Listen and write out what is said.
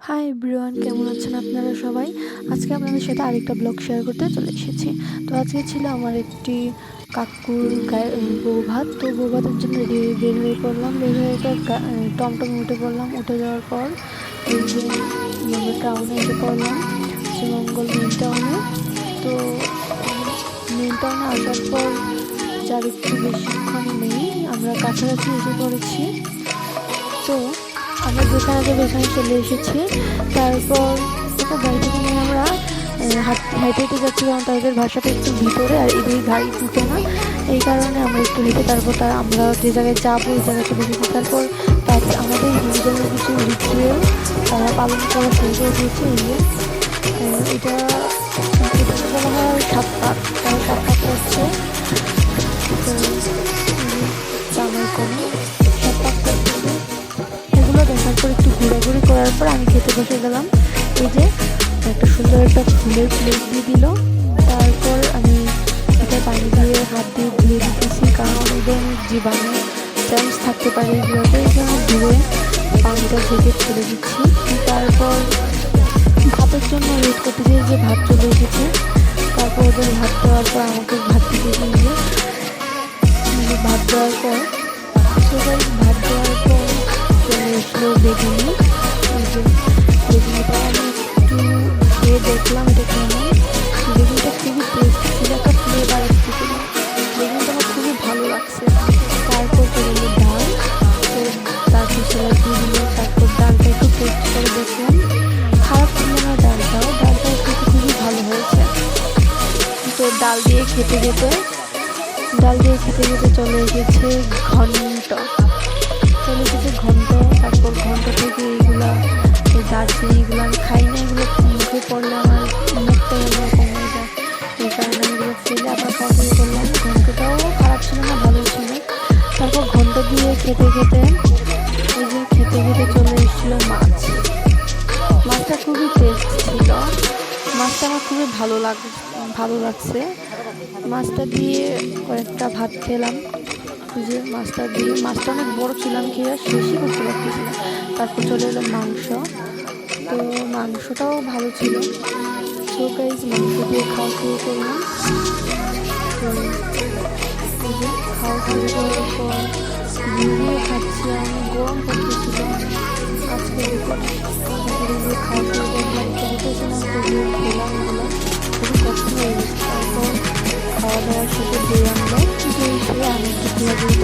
Hi everyone, কেমন আছেন আপনারা সবাই? আজকে আপনাদের সাথে আরেকটা ব্লগ শেয়ার করতে চলে এসেছি। তো আজকে ছিল আমার একটি কাকুর বউ ভাত। তো বউ ভাতের জন্য বের হয়ে পড়লাম। বের হয়ে টমটমে উঠে পড়লাম। উঠে যাওয়ার পর এই যে আমরা টাউনে এসে পড়লাম, শ্রীমঙ্গল মেন টাউনে। তো মেন টাউনে আসার পর যার একটু বেশিক্ষণ নেই, আমরা কাছাকাছি এসে পড়েছি। তো আমরা যেখানে যাবো এখানে চলে এসেছি। তারপর গাড়ি থেকে নিয়ে আমরা হেঁটে হেঁটে যাচ্ছি, কারণ তাদের ভাষাটা একটু ভিতরে আর এদের গাড়ি ঢুকে না। এই কারণে আমরা একটু হেঁটে, তারপর আমরা যে জায়গায় যাবো ওই জায়গায় চলে এসেছি। তারপর আমাদের হিন্দুদের কিছু রিচুয়াল তারা পালন করা শুরু করে দিয়েছে। এটা বলা হয় সাত পাক। তারা সাত পাক করছে। জামাই কোনো সাত পাক করতেছে। এগুলো দেখার পর একটু ঘোরাঘুরি করার পর আমি খেতে বসে গেলাম। এই যে একটা সুন্দর একটা ফুলের প্লেট দিয়ে দিল। তারপর আমি এটা পানি দিয়ে হাত দিয়ে ধুয়ে দিতেছি, কারণ এদের জীবাণু চান্স থাকতে পারে এগুলোতে। এই জন্য ধুয়ে পানিটা থেকে ছেড়ে দিচ্ছি। তারপর ভাতের জন্য ওয়েট করতেছি, যে ভাত চলে এসেছে। তারপর ওদের ভাত দেওয়ার পর আমাকে ভাত দিতে দিয়ে ভাত দেওয়ার পর ভাত দেওয়ার পর চলে এসলো বেগুনি। বেগুনিটা আমি একটু খেয়ে দেখলাম এটা কেমন। বেগুনিটা খুবই টেস্ট ছিল, একটা ফ্লেভার আসতেছিল। বেগুনিটা আমার খুবই ভালো লাগছে। তারপর চলে এলো ডাল। তো তারপর সেলাই দিয়ে দিল। তারপর ডালটা একটু টেস্ট করে দেখলাম, খারাপ ছিল না ডালটাও। খেতে খুবই ভালো হয়েছে। তো ডাল দিয়ে খেতে খেতে চলে এসেছে ঘন্ট। তারপর ঘন্ট থেকে এইগুলা দার্জিলিং এগুলো আমি খাই না। এগুলো মুখে পড়লে আমার মুখটা অন্যরকম হয়ে যায়। এই কারণে আমি এগুলো ফেলে আবার খাওয়া শুরু করলাম। ঘন্টটাও খারাপ ছিল না, ভালো ছিল। তারপর ঘন্ট দিয়ে খেতে চলে এসেছিলো মাছ। মাছটা খুবই টেস্ট ছিল। মাছটা আমার খুবই ভালো লাগছে। মাছটা দিয়ে কয়েকটা ভাত খেলাম। যে মাছটা অনেক বড় ছিল, আমি খেয়ে শেষই করতে পারতেছি না। তারপর চলে এলো মাংস। তো মাংসটাও ভালো ছিল। সো গাইস, মাংস দিয়ে খাওয়া শুরু করলাম। তো খাওয়া শুরু করার পর ঘুরিয়ে খাচ্ছি। আমি গরম করতেছিল আজকে দুপুরে খাওয়া শুরু করলাম। তো হতেছিলাম তো খেলাম এগুলো, খুবই কষ্ট হয়ে গেছে। তারপর খাওয়া দাওয়ার সাথে দই আনলো। দই খেয়ে আমি একটু ঘোরাঘুরি